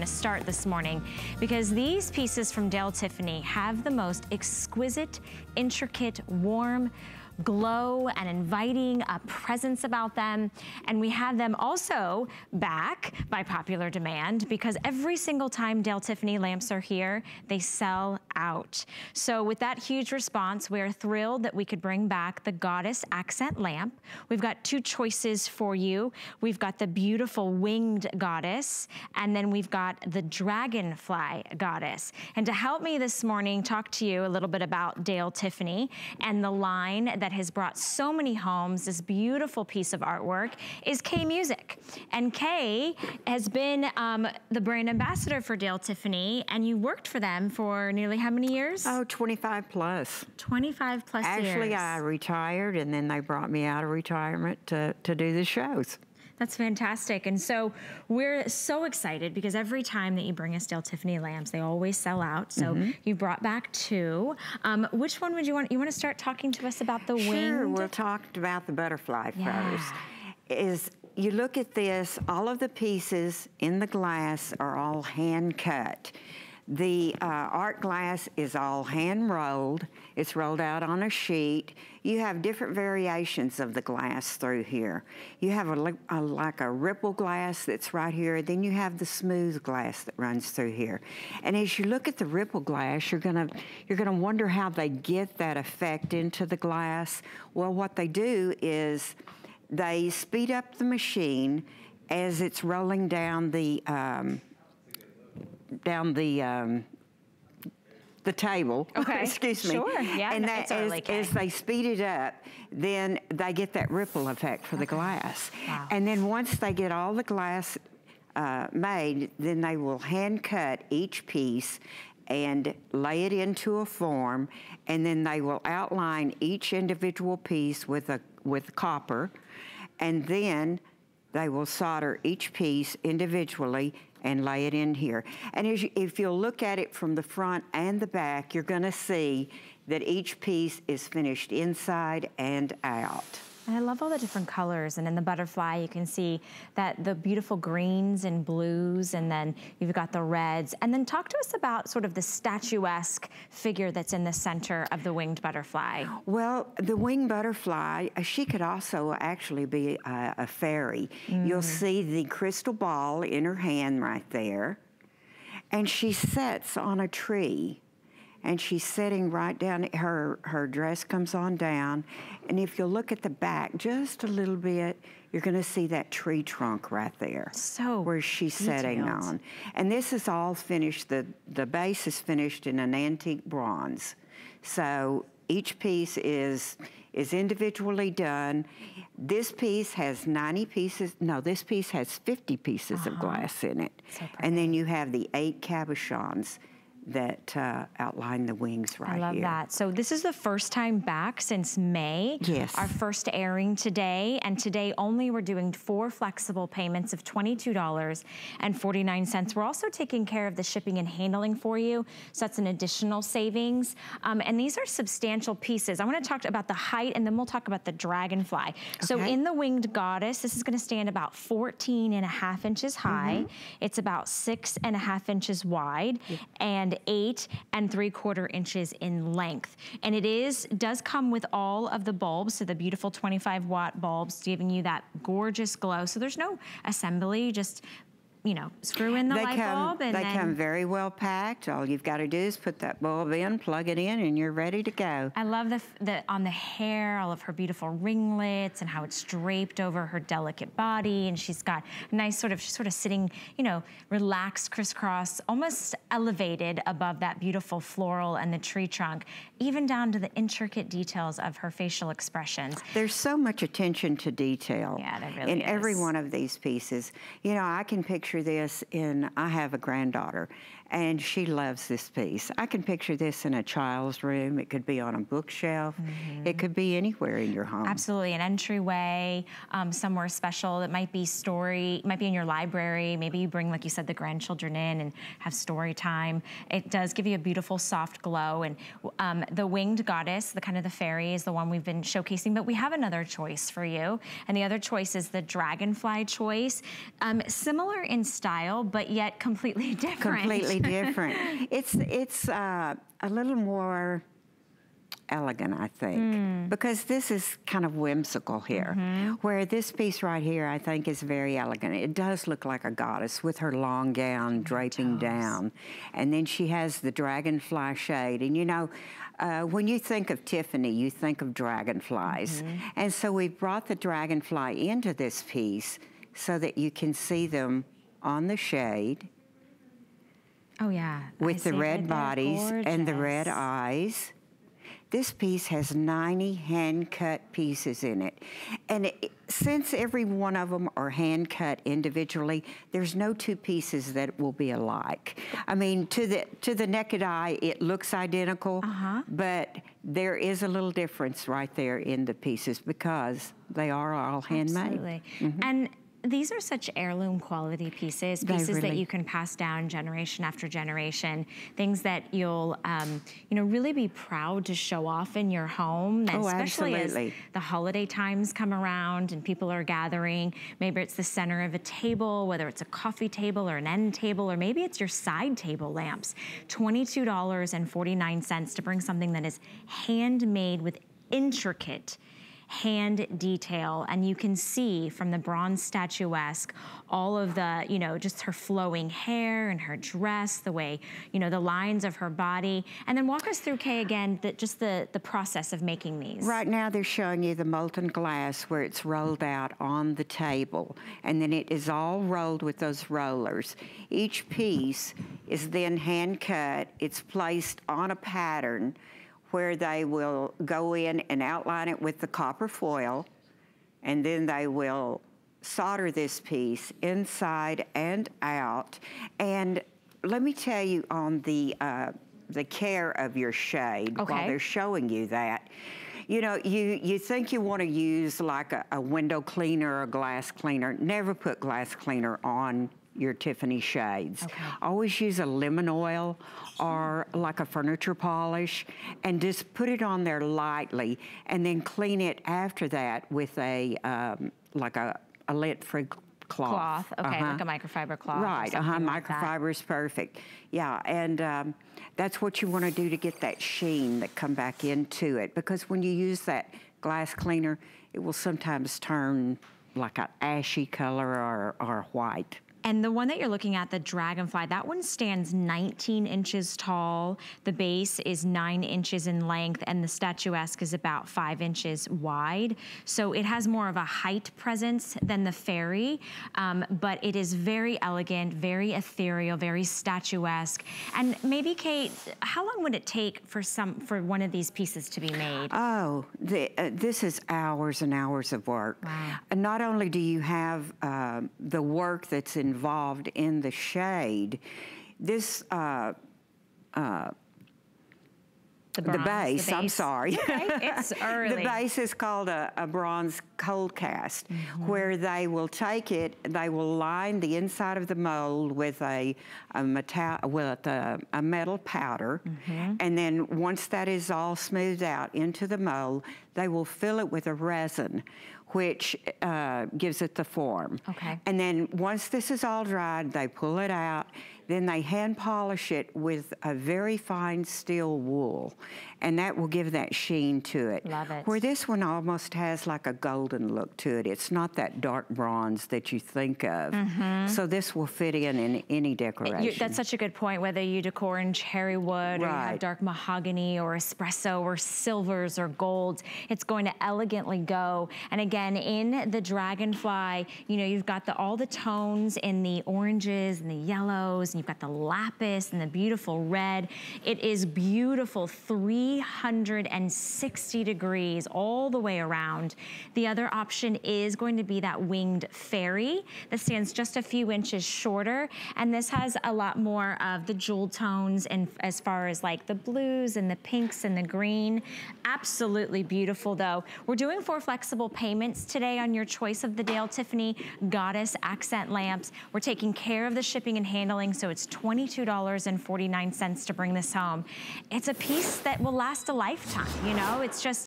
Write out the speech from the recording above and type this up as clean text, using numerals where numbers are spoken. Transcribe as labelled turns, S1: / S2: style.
S1: gonna start this morning because these pieces from Dale Tiffany have the most exquisite, intricate, warm, glow and inviting presence about them. And we have them also back by popular demand because every single time Dale Tiffany lamps are here, they sell out. So with that huge response, we're thrilled that we could bring back the Goddess Accent Lamp. We've got two choices for you. We've got the beautiful winged goddess, and then we've got the dragonfly goddess. And to help me this morning talk to you a little bit about Dale Tiffany and the line that has brought so many homes, this beautiful piece of artwork, is Kay Music. And Kay has been the brand ambassador for Dale Tiffany, and you worked for them for nearly how many years?
S2: Oh, 25 plus.
S1: 25 plus years.
S2: Actually, I retired, and then they brought me out of retirement to do the shows.
S1: That's fantastic. And so we're so excited because every time that you bring us Dale Tiffany lamps, they always sell out. So you brought back two. Which one would you want? You want to start talking to us about the winged?
S2: Sure, we'll talk about the butterfly first. You look at this, all of the pieces in the glass are all hand cut. The art glass is all hand rolled. It's rolled out on a sheet. You have different variations of the glass through here. You have like a ripple glass that's right here. Then you have the smooth glass that runs through here. And as you look at the ripple glass, you're gonna wonder how they get that effect into the glass. Well, what they do is they speed up the machine as it's rolling down the table.
S1: Okay.
S2: Excuse me.
S1: Sure. Yeah.
S2: And that as they speed it up, then they get that ripple effect for the glass.
S1: Wow.
S2: And then once they get all the glass made, then they will hand cut each piece and lay it into a form, and then they will outline each individual piece with copper, and then they will solder each piece individually and lay it in here. And if you'll look at it from the front and the back, you're gonna see that each piece is finished inside and out.
S1: And I love all the different colors. And in the butterfly, you can see that the beautiful greens and blues, and then you've got the reds. And then talk to us about sort of the statuesque figure that's in the center of the winged butterfly.
S2: Well, the winged butterfly, she could also actually be a fairy. You'll see the crystal ball in her hand right there. And she sits on a tree. And she's sitting right down, her dress comes on down. And if you look at the back just a little bit, you're gonna see that tree trunk right there.
S1: So
S2: where she's sitting on. And this is all finished, the base is finished in an antique bronze. So each piece is individually done. This piece has 90 pieces, no, this piece has 50 pieces of glass in it.
S1: So
S2: and then you have the 8 cabochons that outline the wings right here.
S1: I love that. So this is the first time back since May.
S2: Yes.
S1: Our first airing today, and today only we're doing 4 flexible payments of $22.49. We're also taking care of the shipping and handling for you, so that's an additional savings. And these are substantial pieces. I want to talk about the height, and then we'll talk about the dragonfly. Okay. So in the winged goddess, this is going to stand about 14.5 inches high. It's about 6.5 inches wide, and 8 3/4 inches in length. And it does come with all of the bulbs, so the beautiful 25-watt bulbs giving you that gorgeous glow. So there's no assembly, just screw in the light bulb, and
S2: they come very well packed. All you've got to do is put that bulb in, plug it in, and you're ready to go.
S1: I love on the hair, all of her beautiful ringlets and how it's draped over her delicate body, and she's got a nice she's sort of sitting, relaxed, crisscross, almost elevated above that beautiful floral and the tree trunk, even down to the intricate details of her facial expressions.
S2: There's so much attention to detail.
S1: Yeah, there really
S2: in every one of these pieces. I can picture this I have a granddaughter, and she loves this piece. I can picture this in a child's room. It could be on a bookshelf. It could be anywhere in your home.
S1: Absolutely, an entryway, somewhere special. It might be might be in your library. Maybe you bring, like you said, the grandchildren in and have story time. It does give you a beautiful soft glow. And the winged goddess, the fairy, is the one we've been showcasing, but we have another choice for you. And the other choice is the dragonfly choice. Similar in same style, but yet completely different.
S2: Completely different. It's a little more elegant, I think, because this is kind of whimsical here, where this piece right here, I think, is very elegant. It does look like a goddess with her long gown draping down. And then she has the dragonfly shade. And you know, when you think of Tiffany, you think of dragonflies. And so we brought the dragonfly into this piece so that you can see them on the shade.
S1: Oh yeah.
S2: With the red bodies and the red eyes. This piece has 90 hand-cut pieces in it. And since every one of them are hand-cut individually, there's no two pieces that will be alike. I mean, to the naked eye, it looks identical, but there is a little difference right there in the pieces because they are all handmade.
S1: Absolutely. And these are such heirloom quality pieces that you can pass down generation after generation, things that you'll, you know, really be proud to show off in your home, and especially as the holiday times come around and people are gathering. Maybe it's the center of a table, whether it's a coffee table or an end table, or maybe it's your side table lamps. $22.49 to bring something that is handmade with intricate hand detail, and you can see from the bronze statuesque all of the, you know, just her flowing hair and her dress, the way, you know, the lines of her body. And then walk us through, Kay, again, just the process of making these.
S2: Right now they're showing you the molten glass where it's rolled out on the table, and then it is all rolled with those rollers. Each piece is then hand cut. It's placed on a pattern where they will go in and outline it with the copper foil, and then they will solder this piece inside and out. And let me tell you on the care of your shade while they're showing you that. You know, you think you want to use like a window cleaner or a glass cleaner. Never put glass cleaner on your Tiffany shades. Always use a lemon oil or like a furniture polish and just put it on there lightly and then clean it after that with a like a lint-free cloth.
S1: Like a microfiber cloth.
S2: Right, microfiber is perfect. Yeah, and that's what you want to do to get that sheen that come back into it, because when you use that glass cleaner, it will sometimes turn like an ashy color or white.
S1: And the one that you're looking at, the Dragonfly, that one stands 19 inches tall. The base is 9 inches in length, and the statuesque is about 5 inches wide. So it has more of a height presence than the fairy, but it is very elegant, very ethereal, very statuesque. And maybe, Kate, how long would it take for one of these pieces to be made?
S2: Oh, this is hours and hours of work.
S1: Wow.
S2: And not only do you have the work that's involved in the shade, this the base, I'm sorry.
S1: Okay, it's early.
S2: The base is called a bronze cold cast, where they will take it, they will line the inside of the mold with a metal powder, and then once that is all smoothed out into the mold, they will fill it with a resin, which gives it the form. And then once this is all dried, they pull it out, then they hand polish it with a very fine steel wool, and that will give that sheen to it.
S1: Love it.
S2: Where this one almost has like a golden look to it. It's not that dark bronze that you think of. So this will fit in any decoration.
S1: That's such a good point, whether you decor in cherry wood, or you have dark mahogany or espresso or silvers or golds, it's going to elegantly go. And again, in the Dragonfly, you know, you've got all the tones in the oranges and the yellows, and you've got the lapis and the beautiful red. It is beautiful, 360 degrees all the way around. The other option is going to be that winged fairy that stands just a few inches shorter, and this has a lot more of the jewel tones, and as far as like the blues and the pinks and the green. Absolutely beautiful though. We're doing 4 flexible payments today on your choice of the Dale Tiffany Goddess accent lamps. We're taking care of the shipping and handling, so it's $22.49 to bring this home. It's a piece that will last a lifetime, you know? It's just